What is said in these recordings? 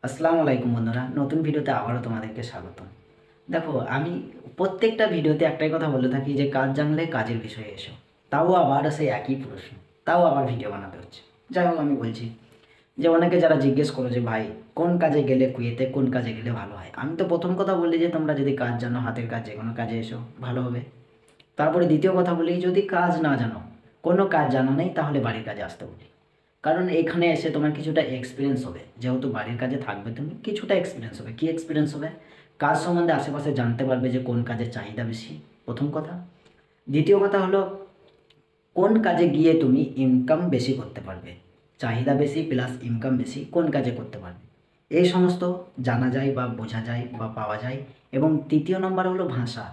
আসসালামু আলাইকুম বন্ধুরা, নতুন ভিডিওতে আবারও তোমাদেরকে স্বাগতম। দেখো, আমি প্রত্যেকটা ভিডিওতে একটাই কথা বলে থাকি যে কাজ জানলে কাজের বিষয়ে এসো। তাও আবার সেই একই প্রশ্ন, তাও আবার ভিডিও বানাতে হচ্ছে। যাই হোক, আমি বলছি যে অনেকে যারা জিজ্ঞেস করো যে ভাই কোন কাজে গেলে কুয়েতে কোন কাজে গেলে ভালো হয়, আমি তো প্রথম কথা বলি যে তোমরা যদি কাজ জানো, হাতের কাজ যে কোনো কাজে এসো, ভালো হবে। তারপরে দ্বিতীয় কথা বলি, যদি কাজ না জানো, কোনো কাজ জানা নেই, তাহলে বাড়ির কাজে আসতে বলি। কারণ এখানে এসে তোমার কিছুটা এক্সপিরিয়েন্স হবে, যেহেতু বাড়ির কাজে থাকবে তুমি, কিছুটা এক্সপিরিয়েন্স হবে। কী এক্সপিরিয়েন্স হবে? কাজ সম্বন্ধে আশেপাশে জানতে পারবে যে কোন কাজের চাহিদা বেশি, প্রথম কথা। দ্বিতীয় কথা হলো, কোন কাজে গিয়ে তুমি ইনকাম বেশি করতে পারবে, চাহিদা বেশি প্লাস ইনকাম বেশি, কোন কাজে করতে পারবে, এই সমস্ত জানা যায় বা বোঝা যায় বা পাওয়া যায়। এবং তৃতীয় নম্বর হলো ভাষা,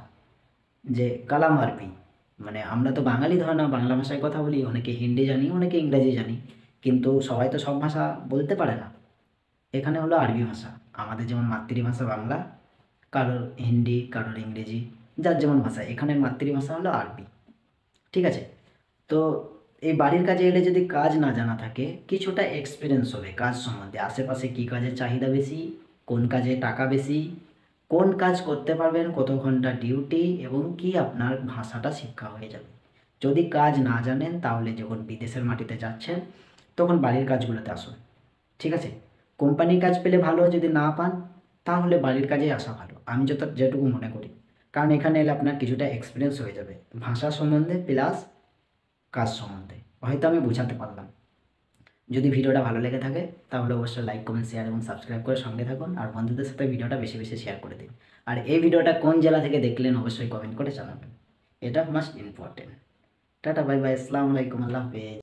যে কালাম আরবি, মানে আমরা তো বাঙালি, ধরে না বাংলা ভাষায় কথা বলি, অনেকে হিন্দি জানি, অনেকে ইংরাজি জানি, কিন্তু সবাই তো সব ভাষা বলতে পারে না। এখানে হলো আরবি ভাষা, আমাদের যেমন মাতৃভাষা বাংলা, কারোর হিন্দি, কারোর ইংরেজি, যার যেমন ভাষা, এখানের মাতৃভাষা হলো আরবি। ঠিক আছে? তো এই বাড়ির কাজে এলে যদি কাজ না জানা থাকে, কিছুটা এক্সপিরিয়েন্স হবে কাজ সম্বন্ধে, আশেপাশে কী কাজের চাহিদা বেশি, কোন কাজে টাকা বেশি, কোন কাজ করতে পারবেন, কত ঘন্টা ডিউটি, এবং কি আপনার ভাষাটা শিক্ষা হয়ে যাবে। যদি কাজ না জানেন, তাহলে যখন বিদেশের মাটিতে যাচ্ছেন, তখন বাড়ির কাজগুলোতে আসুন। ঠিক আছে? কোম্পানির কাজ পেলে ভালো, যদি না পান তাহলে বাড়ির কাজেই আসা ভালো, আমি যেটুকু মনে করি। কারণ এখানে এলে আপনার কিছুটা এক্সপিরিয়েন্স হয়ে যাবে ভাষা সম্বন্ধে প্লাস কাজ সম্বন্ধে। হয়তো আমি বোঝাতে পারলাম। যদি ভিডিওটা ভালো লেগে থাকে, তাহলে অবশ্যই লাইক, কমেন্ট, শেয়ার এবং সাবস্ক্রাইব করে সঙ্গে থাকুন, আর বন্ধুদের সাথে ভিডিওটা বেশি বেশি শেয়ার করে দিন। আর এই ভিডিওটা কোন জেলা থেকে দেখলেন অবশ্যই কমেন্ট করে জানাবেন, এটা must important. Tata, bye bye, আসসালামু আলাইকুম, আল্লাহ হাফেজ।